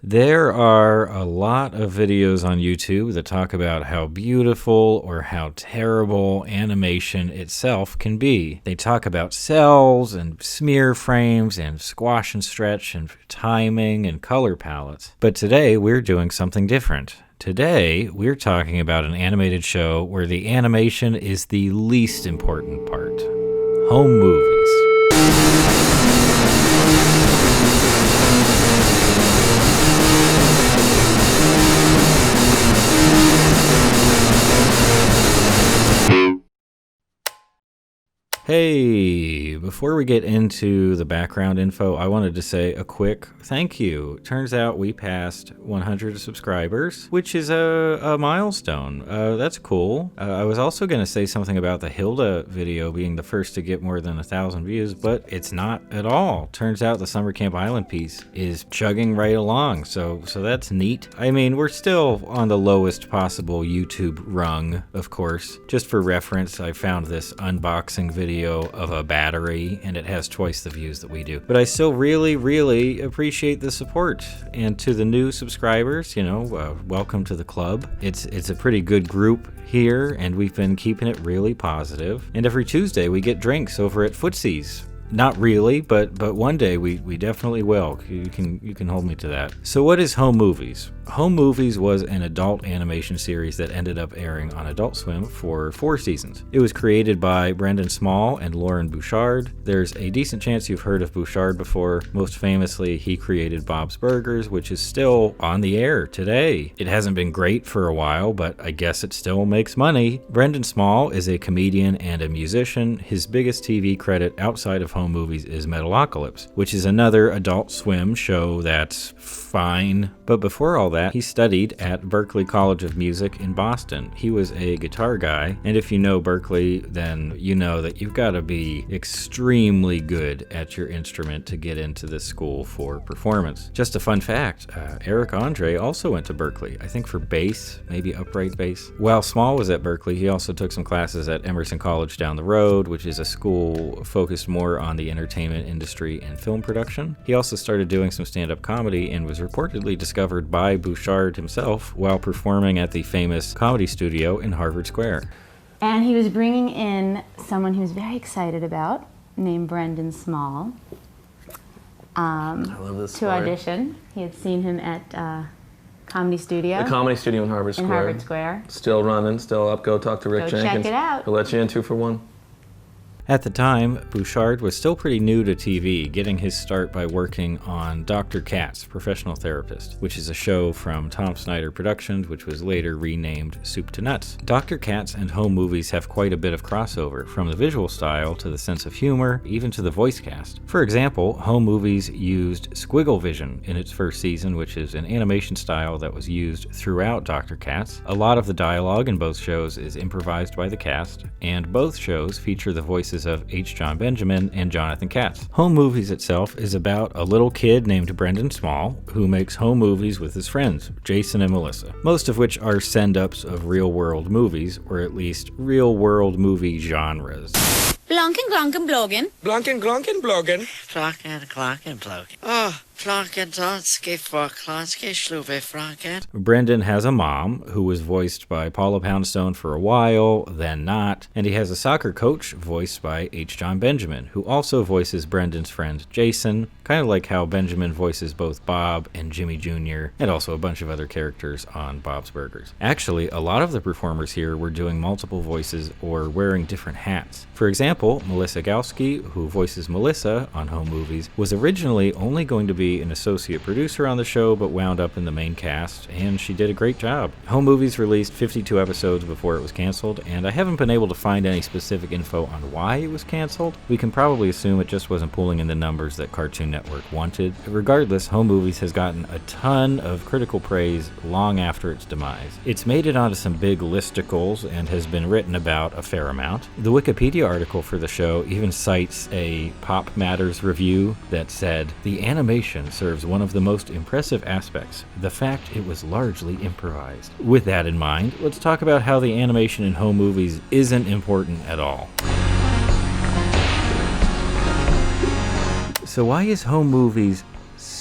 There are a lot of videos on YouTube that talk about how beautiful or how terrible animation itself can be. They talk about cells and smear frames and squash and stretch and timing and color palettes. But today we're doing something different. Today we're talking about an animated show where the animation is the least important part. Home movies. Hey, before we get into the background info, I wanted to say a quick thank you. Turns out we passed 100 subscribers, which is a milestone. That's cool. I was also going to say something about the Hilda video being the first to get more than 1,000 views, but it's not at all. Turns out the Summer Camp Island piece is chugging right along, so that's neat. I mean, we're still on the lowest possible YouTube rung, of course. Just for reference, I found this unboxing video of a battery and it has twice the views that we do, but I still really appreciate the support. And to the new subscribers, welcome to the club. It's a pretty good group here and we've been keeping it really positive. And every Tuesday we get drinks over at Footsie's. Not really, but one day we definitely will. You can hold me to that. So what is Home Movies? Home Movies was an adult animation series that ended up airing on Adult Swim for 4 seasons. It was created by Brendan Small and Lauren Bouchard. There's a decent chance you've heard of Bouchard before. Most famously, he created Bob's Burgers, which is still on the air today. It hasn't been great for a while, but I guess it still makes money. Brendan Small is a comedian and a musician. His biggest TV credit outside of Home Movies is Metalocalypse, which is another Adult Swim show that's fine. But before all that, he studied at Berklee College of Music in Boston. He was a guitar guy, and if you know Berklee, then you know that you've got to be extremely good at your instrument to get into this school for performance. Just a fun fact, Eric Andre also went to Berklee, I think for bass, maybe upright bass. While Small was at Berklee, he also took some classes at Emerson College down the road, which is a school focused more on the entertainment industry and film production. He also started doing some stand-up comedy and was reportedly discovered by Bouchard himself while performing at the famous Comedy Studio in Harvard Square. And he was bringing in someone he was very excited about, named Brendan Small, to audition. He had seen him at Comedy Studio. The Comedy Studio in Harvard Square. In Harvard Square. Still running, still up. Go talk to Rick Jenkins. Check it out. He'll let you in 2 for 1. At the time, Bouchard was still pretty new to TV, getting his start by working on Dr. Katz, Professional Therapist, which is a show from Tom Snyder Productions, which was later renamed Soup to Nuts. Dr. Katz and Home Movies have quite a bit of crossover, from the visual style to the sense of humor, even to the voice cast. For example, Home Movies used squiggle vision in its first season, which is an animation style that was used throughout Dr. Katz. A lot of the dialogue in both shows is improvised by the cast, and both shows feature the voices of H. John Benjamin and Jonathan Katz. Home Movies itself is about a little kid named Brendan Small who makes home movies with his friends, Jason and Melissa, most of which are send-ups of real-world movies, or at least real-world movie genres. Blanken, glonken, blogen. Blanken, glonken, blogen. Flocken, glonken, blogen. Oh, flocken, donske, forklanske, sluve, franken. Brendan has a mom who was voiced by Paula Poundstone for a while, then not, and he has a soccer coach voiced by H. John Benjamin, who also voices Brendan's friend Jason, kind of like how Benjamin voices both Bob and Jimmy Jr., and also a bunch of other characters on Bob's Burgers. Actually, a lot of the performers here were doing multiple voices or wearing different hats. For example, Melissa Gowski, who voices Melissa on Home Movies, was originally only going to be an associate producer on the show, but wound up in the main cast, and she did a great job. Home Movies released 52 episodes before it was canceled, and I haven't been able to find any specific info on why it was canceled. We can probably assume it just wasn't pulling in the numbers that Cartoon Network wanted. Regardless, Home Movies has gotten a ton of critical praise long after its demise. It's made it onto some big listicles and has been written about a fair amount. The Wikipedia article for the show even cites a Pop Matters review that said, "The animation serves one of the most impressive aspects, the fact it was largely improvised." With that in mind, let's talk about how the animation in Home Movies isn't important at all. So why is Home Movies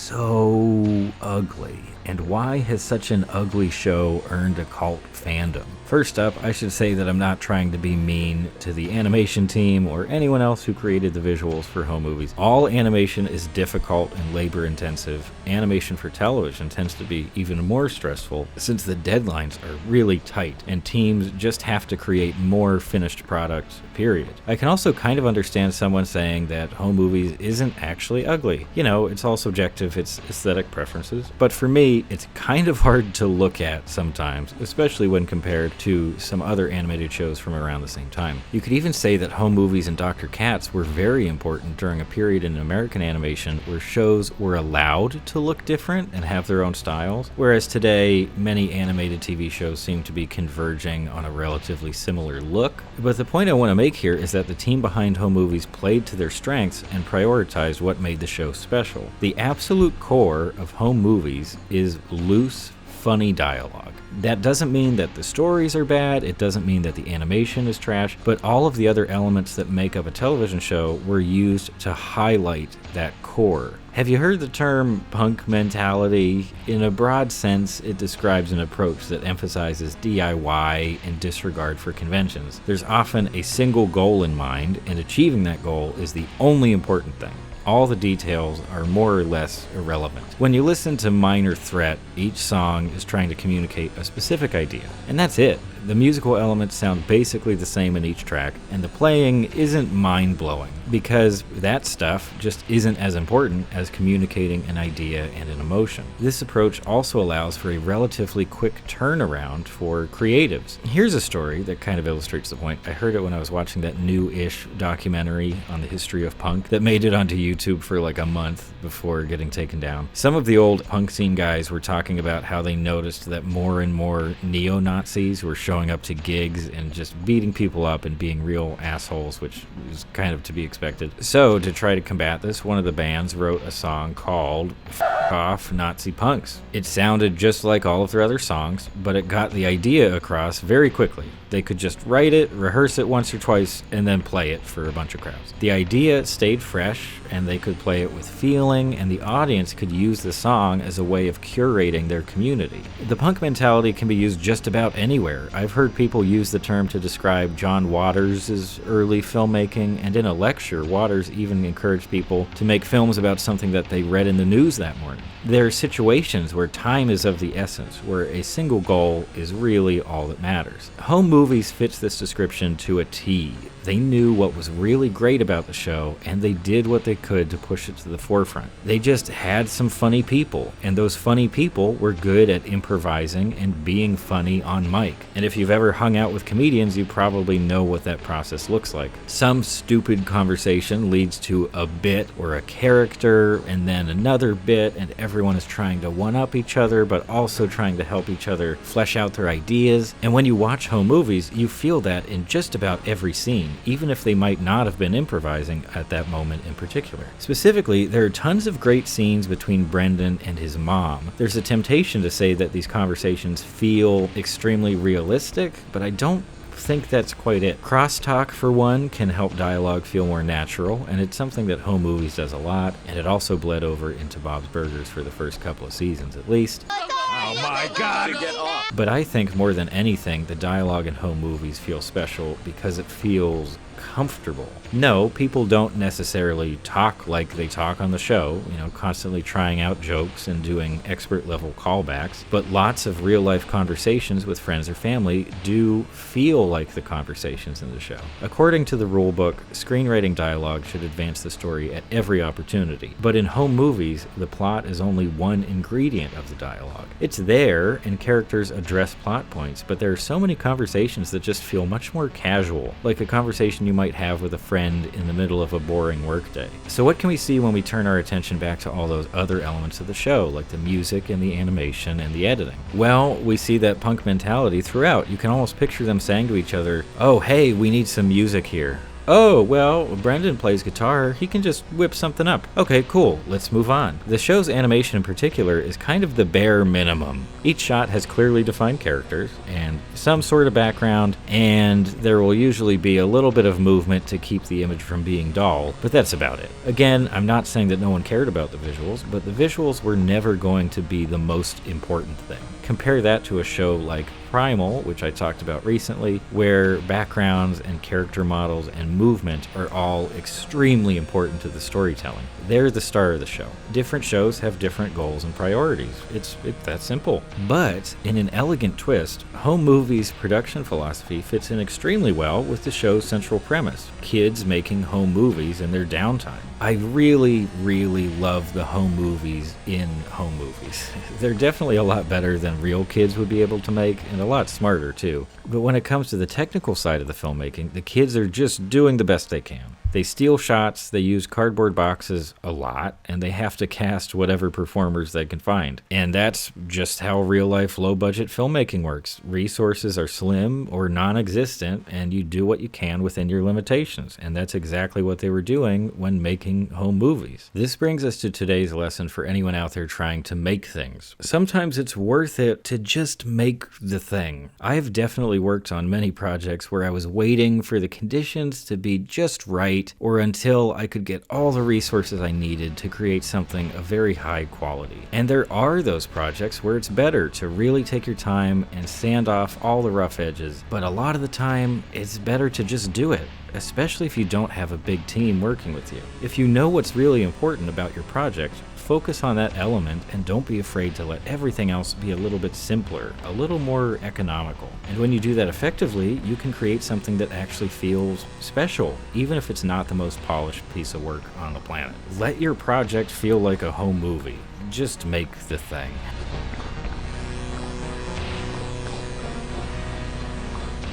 so ugly? And why has such an ugly show earned a cult fandom? First up, I should say that I'm not trying to be mean to the animation team or anyone else who created the visuals for home movies. All animation is difficult and labor intensive. Animation for television tends to be even more stressful since the deadlines are really tight and teams just have to create more finished products, period. I can also kind of understand someone saying that home movies isn't actually ugly. You know, it's all subjective, it's aesthetic preferences. But for me, it's kind of hard to look at sometimes, especially when compared to some other animated shows from around the same time. You could even say that home movies and Dr. Katz were very important during a period in American animation where shows were allowed to look different and have their own styles, whereas today many animated TV shows seem to be converging on a relatively similar look. But the point I want to make here is that the team behind home movies played to their strengths and prioritized what made the show special. The absolute core of home movies is loose, funny dialogue. That doesn't mean that the stories are bad, it doesn't mean that the animation is trash, but all of the other elements that make up a television show were used to highlight that core. Have you heard the term punk mentality? In a broad sense, it describes an approach that emphasizes DIY and disregard for conventions. There's often a single goal in mind, and achieving that goal is the only important thing. All the details are more or less irrelevant. When you listen to Minor Threat, each song is trying to communicate a specific idea, and that's it. The musical elements sound basically the same in each track, and the playing isn't mind-blowing, because that stuff just isn't as important as communicating an idea and an emotion. This approach also allows for a relatively quick turnaround for creatives. Here's a story that kind of illustrates the point. I heard it when I was watching that new-ish documentary on the history of punk that made it onto YouTube for like a month before getting taken down. Some of the old punk scene guys were talking about how they noticed that more and more neo-Nazis were showing up to gigs and just beating people up and being real assholes, which is kind of to be expected. So, to try to combat this, one of the bands wrote a song called F Off Nazi Punks. It sounded just like all of their other songs, but it got the idea across very quickly. They could just write it, rehearse it once or twice, and then play it for a bunch of crowds. The idea stayed fresh, and they could play it with feeling, and the audience could use the song as a way of curating their community. The punk mentality can be used just about anywhere. I've heard people use the term to describe John Waters' early filmmaking, and in a lecture, Waters even encouraged people to make films about something that they read in the news that morning. There are situations where time is of the essence, where a single goal is really all that matters. Home movies fits this description to a T. They knew what was really great about the show, and they did what they could to push it to the forefront. They just had some funny people, and those funny people were good at improvising and being funny on mic. And if you've ever hung out with comedians, you probably know what that process looks like. Some stupid conversation leads to a bit or a character, and then another bit, and everyone is trying to one-up each other, but also trying to help each other flesh out their ideas. And when you watch home movies, you feel that in just about every scene, even if they might not have been improvising at that moment in particular. Specifically, there are tons of great scenes between Brendan and his mom. There's a temptation to say that these conversations feel extremely realistic, but I don't think that's quite it. Crosstalk, for one, can help dialogue feel more natural, and it's something that home movies does a lot, and it also bled over into Bob's Burgers for the first couple of seasons at least. Oh my God! Get off! But I think more than anything, the dialogue in home movies feels special because it feels comfortable. No, people don't necessarily talk like they talk on the show, constantly trying out jokes and doing expert level callbacks, but lots of real life conversations with friends or family do feel like the conversations in the show. According to the rule book, screenwriting dialogue should advance the story at every opportunity, but in home movies, the plot is only one ingredient of the dialogue. It's there, and characters address plot points, but there are so many conversations that just feel much more casual, like a conversation you might have with a friend in the middle of a boring workday. So what can we see when we turn our attention back to all those other elements of the show, like the music and the animation and the editing? Well, we see that punk mentality throughout. You can almost picture them saying to each other, "Oh, hey, we need some music here." Oh, well, Brendan plays guitar. He can just whip something up. Okay, cool. Let's move on. The show's animation in particular is kind of the bare minimum. Each shot has clearly defined characters and some sort of background, and there will usually be a little bit of movement to keep the image from being dull, but that's about it. Again, I'm not saying that no one cared about the visuals, but the visuals were never going to be the most important thing. Compare that to a show like Primal, which I talked about recently, where backgrounds and character models and movement are all extremely important to the storytelling. They're the star of the show. Different shows have different goals and priorities. It's that simple. But in an elegant twist, Home Movies' production philosophy fits in extremely well with the show's central premise: kids making home movies in their downtime. I really, really love the home movies in Home Movies. They're definitely a lot better than real kids would be able to make, and a lot smarter too. But when it comes to the technical side of the filmmaking, the kids are just doing the best they can. They steal shots, they use cardboard boxes a lot, and they have to cast whatever performers they can find. And that's just how real-life low-budget filmmaking works. Resources are slim or non-existent, and you do what you can within your limitations. And that's exactly what they were doing when making home movies. This brings us to today's lesson for anyone out there trying to make things. Sometimes it's worth it to just make the thing. I've definitely worked on many projects where I was waiting for the conditions to be just right, or until I could get all the resources I needed to create something of very high quality. And there are those projects where it's better to really take your time and sand off all the rough edges, but a lot of the time it's better to just do it, especially if you don't have a big team working with you. If you know what's really important about your project, focus on that element and don't be afraid to let everything else be a little bit simpler, a little more economical. And when you do that effectively, you can create something that actually feels special, even if it's not the most polished piece of work on the planet. Let your project feel like a home movie. Just make the thing.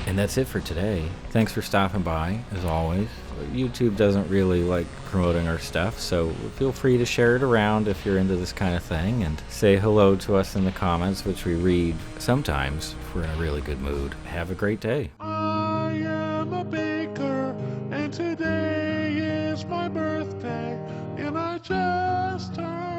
And that's it for today. Thanks for stopping by, as always. YouTube doesn't really like promoting our stuff, so feel free to share it around if you're into this kind of thing, and say hello to us in the comments, which we read sometimes if we're in a really good mood. Have a great day. I am a baker, and today is my birthday, and I just turned